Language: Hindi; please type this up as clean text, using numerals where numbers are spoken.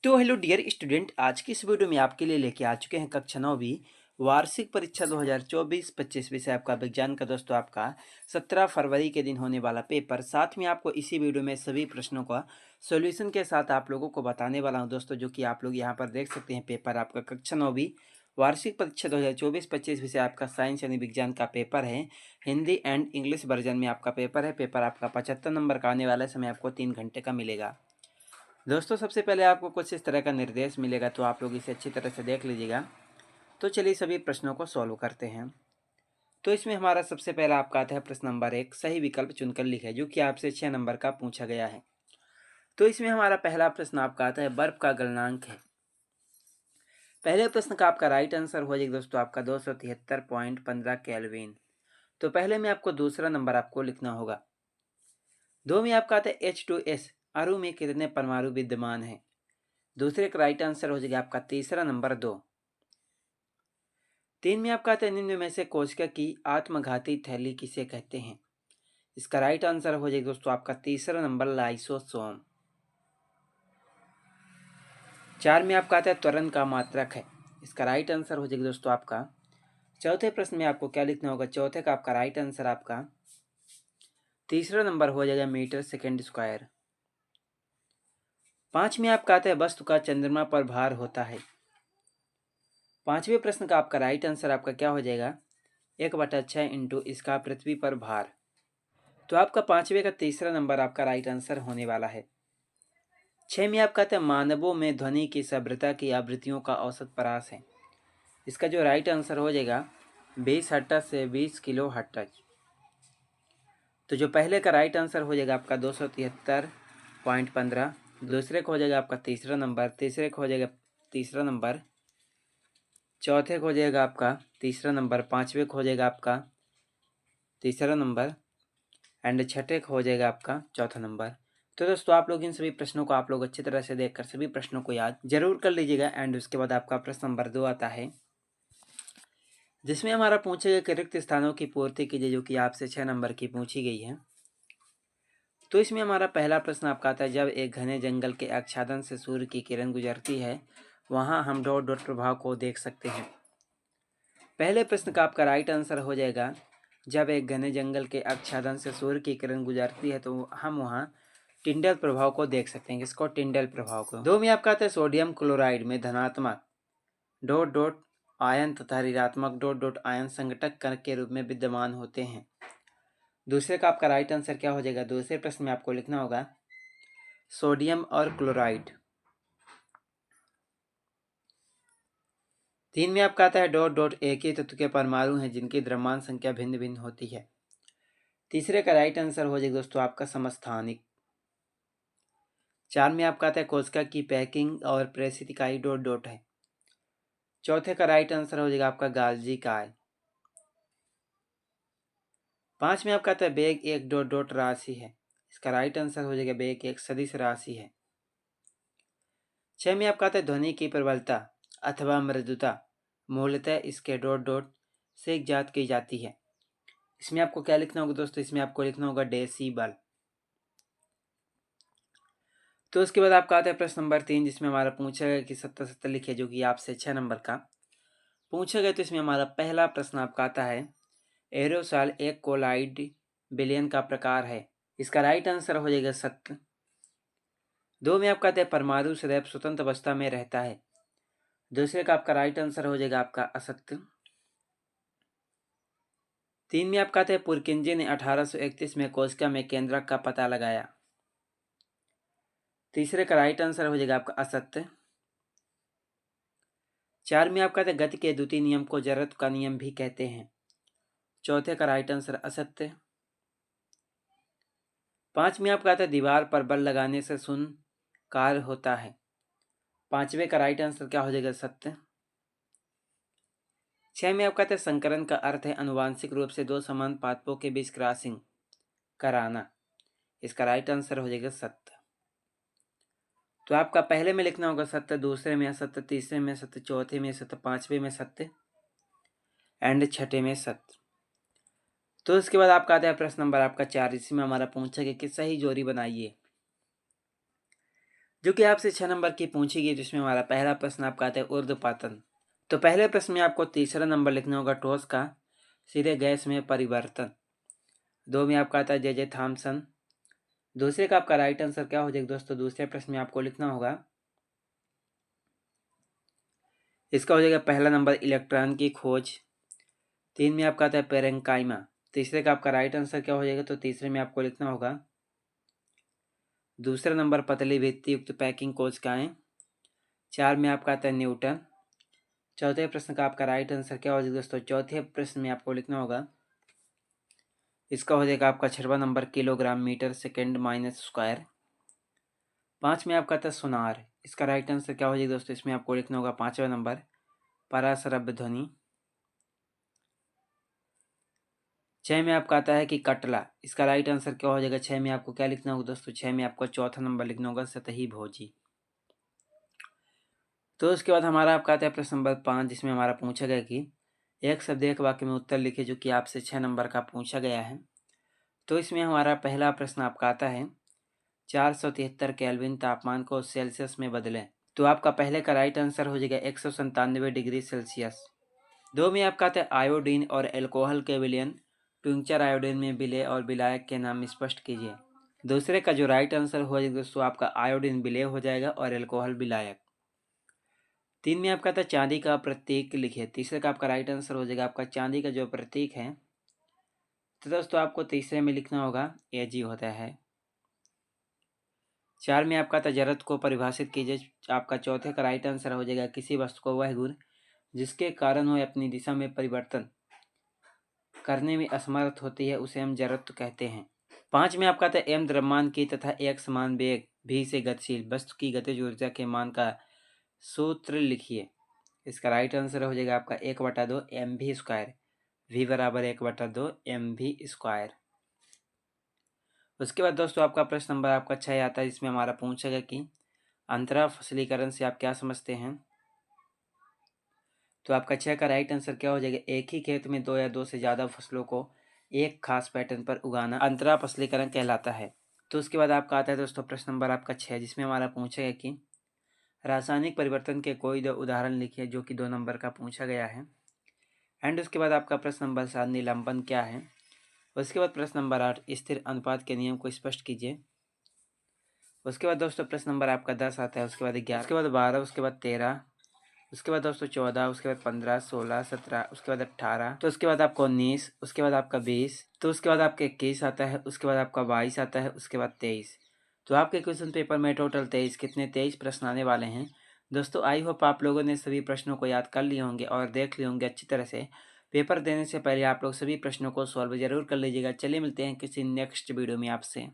तो हेलो डियर स्टूडेंट, आज की इस वीडियो में आपके लिए लेके आ चुके हैं कक्षा 9वीं वार्षिक परीक्षा 2024-25 विषय आपका विज्ञान का दोस्तों आपका 17 फरवरी के दिन होने वाला पेपर। साथ में आपको इसी वीडियो में सभी प्रश्नों का सॉल्यूशन के साथ आप लोगों को बताने वाला हूं दोस्तों, जो कि आप लोग यहां पर देख सकते हैं। पेपर आपका कक्षा 9वीं वार्षिक परीक्षा 2024-25 विषय आपका साइंस यानी विज्ञान का पेपर है। हिंदी एंड इंग्लिश वर्जन में आपका पेपर है। पेपर आपका 75 नंबर का आने वाला समय आपको 3 घंटे का मिलेगा। दोस्तों सबसे पहले आपको कुछ इस तरह का निर्देश मिलेगा, तो आप लोग इसे अच्छी तरह से देख लीजिएगा। तो चलिए सभी प्रश्नों को सॉल्व करते हैं। तो इसमें हमारा सबसे पहला आपका आता है प्रश्न नंबर 1, सही विकल्प चुनकर लिखें, जो कि आपसे 6 नंबर का पूछा गया है। तो इसमें हमारा पहला प्रश्न आपका आता है बर्फ का गलनांक है। पहले प्रश्न का आपका राइट आंसर हो जाएगा दोस्तों आपका 273.15 केल्विन। तो पहले में आपको दूसरा नंबर आपको लिखना होगा। 2 में आपका आता है H2S, अणु में कितने परमाणु विद्यमान है। दूसरे का राइट आंसर हो जाएगा आपका तीसरा नंबर 2। 3 में आपका आता है निम्न में से कोशिका की आत्मघाती थैली किसे कहते हैं। इसका राइट आंसर हो जाएगा दोस्तों आपका तीसरा नंबर लाइसोसोम। 4 में आपका आता है त्वरण का मात्रक है। इसका राइट आंसर हो जाएगा दोस्तों आपका चौथे प्रश्न में आपको क्या लिखना होगा। चौथे का आपका राइट आंसर आपका तीसरा नंबर हो जाएगा मीटर सेकेंड स्क्वायर। 5 में आपका आता है वस्तु का चंद्रमा पर भार होता है। पांचवें प्रश्न का आपका राइट आंसर आपका क्या हो जाएगा 1/6 इंटू इसका पृथ्वी पर भार। तो आपका पांचवे का तीसरा नंबर आपका राइट आंसर होने वाला है। 6 में आपका आता है मानवों में ध्वनि की सभ्यता की आवृत्तियों का औसत परास है। इसका जो राइट आंसर हो जाएगा 20 हर्ट्ज से 20 किलो हर्ट्ज। तो जो पहले का राइट आंसर हो जाएगा आपका 273.15। दूसरे को हो जाएगा आपका तीसरा नंबर, तीसरे को हो जाएगा तीसरा नंबर, चौथे को हो जाएगा आपका तीसरा नंबर, पांचवे को हो जाएगा आपका तीसरा नंबर एंड छठे को हो जाएगा आपका चौथा नंबर। तो दोस्तों आप लोग इन सभी प्रश्नों को आप लोग अच्छी तरह से देखकर सभी प्रश्नों को याद जरूर कर लीजिएगा। एंड उसके बाद आपका प्रश्न नंबर 2 आता है, जिसमें हमारा पूछे गए कि रिक्त स्थानों की पूर्ति कीजिए, जो कि आपसे 6 नंबर की पूछी गई है। तो इसमें हमारा पहला प्रश्न आपका आता है, जब एक घने जंगल के आच्छादन से सूर्य की किरण गुजरती है, वहां हम डॉट डॉट प्रभाव को देख सकते हैं। पहले प्रश्न का आपका राइट आंसर हो जाएगा, जब एक घने जंगल के आच्छादन से सूर्य की किरण गुजरती है तो हम वहां टिंडल प्रभाव को देख सकते हैं। इसको टिंडल प्रभाव को। 2 में आपका आता है सोडियम क्लोराइड में धनात्मक डॉट डॉट आयन तथा ऋणात्मक डॉट डॉट आयन संघटक कण के रूप में विद्यमान होते हैं। दूसरे का आपका राइट आंसर क्या हो जाएगा। दूसरे प्रश्न में आपको लिखना होगा सोडियम और क्लोराइड। 3 में आपका आता है डॉट डॉट एक ही तत्व के परमाणु हैं जिनकी द्रव्यमान संख्या भिन्न भिन्न होती है। तीसरे का राइट आंसर हो जाएगा दोस्तों आपका समस्थानिक। 4 में आपका आता है कोशिका की पैकिंग और प्रेषित इकाई डॉट डॉट है। चौथे का राइट आंसर हो जाएगा आपका गाल्जी काय। 5 में आपका आता है वेग एक डॉट डॉट राशि है। इसका राइट आंसर हो जाएगा वेग एक सदिश राशि है। 6 में आपका आता है ध्वनि की प्रबलता अथवा मृदुता मूलतः इसके डॉट डॉट से ज्ञात की जाती है। इसमें आपको क्या लिखना होगा दोस्तों, इसमें आपको लिखना होगा डेसिबल। तो उसके बाद आपका आता है प्रश्न नंबर 3, जिसमें हमारा पूछा गया कि 70 लिखे, जो कि आपसे 6 नंबर का पूछा गया। तो इसमें हमारा पहला प्रश्न आपका आता है, एरोसॉल एक कोलाइड विलयन का प्रकार है। इसका राइट आंसर हो जाएगा सत्य। 2 में आपका आता है परमाणु सदैव स्वतंत्र अवस्था में रहता है। दूसरे का आपका राइट आंसर हो जाएगा आपका असत्य। 3 में आपका आता है पुरकिंजे ने 1831 में कोशिका में केंद्रक का पता लगाया। तीसरे का राइट आंसर हो जाएगा आपका असत्य। 4 में आपका आता है गति के द्वितीय नियम को जड़त्व का नियम भी कहते हैं। चौथे का राइट आंसर असत्य। 5 में आपका आता है दीवार पर बल लगाने से शून्य कार्य होता है। पांचवे का राइट आंसर क्या हो जाएगा सत्य। 6 में आपका आता है संकरण का अर्थ है अनुवांशिक रूप से दो समान पादपों के बीच क्रॉसिंग कराना। इसका राइट आंसर हो जाएगा सत्य। तो आपका पहले में लिखना होगा सत्य, दूसरे में असत्य, तीसरे में सत्य, चौथे में सत्य, पांचवे में सत्य एंड छठे में सत्य। तो उसके बाद आपका आता है प्रश्न नंबर आपका 4, इसमें हमारा पूछा गया कि सही जोड़ी बनाइए। जो कि आपसे 6 नंबर की पूछी गई, जिसमें हमारा पहला प्रश्न आपका आता है ऊर्ध्वपातन। तो पहले प्रश्न में आपको तीसरा नंबर लिखना होगा ठोस का सीधे गैस में परिवर्तन। 2 में आपका आता है जे थॉमसन। दूसरे का आपका राइट आंसर क्या हो जाएगा दोस्तों, दूसरे प्रश्न में आपको लिखना होगा, इसका हो जाएगा पहला नंबर इलेक्ट्रॉन की खोज। 3 में आपका आता है पेरेंकाइमा। तीसरे का आपका राइट आंसर क्या हो जाएगा, तो तीसरे में आपको लिखना होगा दूसरा नंबर पतली भित्ति युक्त पैकिंग कोशिकाएं। 4 में आपका आता है न्यूटन। चौथे प्रश्न का आपका राइट आंसर क्या हो जाएगा दोस्तों, चौथे प्रश्न में आपको लिखना होगा, इसका हो जाएगा आपका 6वां number kilogram metre second minus square. 5 में आपका आता है सोनार। इसका राइट आंसर क्या हो जाएगा दोस्तों, इसमें आपको लिखना होगा 5वां नंबर पराश्रव्य ध्वनि। 6 में आपका आता है कि कटला। इसका राइट आंसर क्या हो जाएगा, 6 में आपको क्या लिखना होगा दोस्तों, 6 में आपको चौथा नंबर लिखना होगा सतही भोजी। तो उसके बाद हमारा आपका आता है प्रश्न नंबर 5, जिसमें हमारा पूछा गया कि एक शब्द एक वाक्य में उत्तर लिखे, जो कि आपसे 6 नंबर का पूछा गया है। तो इसमें हमारा पहला प्रश्न आपका आता है 473 केल्विन तापमान को सेल्सियस में बदलें। तो आपका पहले का राइट आंसर हो जाएगा 197 डिग्री सेल्सियस। 2 में आपका आता है आयोडीन और एल्कोहल के विलयन। ट्विंचर आयोडीन में विलेय और विलायक के नाम स्पष्ट कीजिए। दूसरे का जो राइट आंसर हो जाएगा दोस्तों, आपका आयोडीन विलेय हो जाएगा और एल्कोहल विलायक। 3 में आपका था चांदी का प्रतीक लिखिए। तीसरे का आपका राइट आंसर हो जाएगा आपका चांदी का जो प्रतीक है, तो दोस्तों आपको तीसरे में लिखना होगा Ag होता है। 4 में आपका था जरत को परिभाषित कीजिए। आपका चौथे का राइट आंसर हो जाएगा किसी वस्तु को वह गुण जिसके कारण वह अपनी दिशा में परिवर्तन करने में असमर्थ होती है, उसे हम जड़त्व कहते हैं। 5 में आपका था m द्रव्यमान की तथा एक समान वेग v से गतिशील वस्तु की गतिज ऊर्जा के मान का सूत्र लिखिए। इसका राइट आंसर हो जाएगा आपका 1/2 mv स्क्वायर। v बराबर 1/2 mv स्क्वायर। उसके बाद दोस्तों आपका प्रश्न नंबर आपका 6 आता है, जिसमें हमारा पूछेगा कि अंतरा फसलीकरण से आप क्या समझते हैं। तो आपका 6 का राइट आंसर क्या हो जाएगा, एक ही खेत में 2 या 2 से ज़्यादा फसलों को एक खास पैटर्न पर उगाना अंतरा फसलीकरण कहलाता है। तो उसके बाद आपका आता है दोस्तों प्रश्न नंबर आपका 6, जिसमें हमारा पूछेगा कि रासायनिक परिवर्तन के कोई 2 उदाहरण लिखिए, जो कि 2 नंबर का पूछा गया है। एंड उसके बाद आपका प्रश्न नंबर 7 निलंबन क्या है। उसके बाद प्रश्न नंबर 8 स्थिर अनुपात के नियम को स्पष्ट कीजिए। उसके बाद दोस्तों प्रश्न नंबर आपका 10 आता है, उसके बाद 11, उसके बाद 12, उसके बाद 13, उसके बाद दोस्तों 14, उसके बाद 15, 16, 17, उसके बाद 18, तो उसके बाद आपका 19, उसके बाद आपका 20, तो उसके बाद आपका 21 आता है, उसके बाद आपका 22 आता है, उसके बाद 23। तो आपके क्वेश्चन पेपर में टोटल 23 प्रश्न आने वाले हैं। दोस्तों आई होप आप लोगों ने सभी प्रश्नों को याद कर लिए होंगे और देख लिए होंगे अच्छी तरह से। पेपर देने से पहले आप लोग सभी प्रश्नों को सॉल्व जरूर कर लीजिएगा। चलिए मिलते हैं किसी नेक्स्ट वीडियो में आपसे।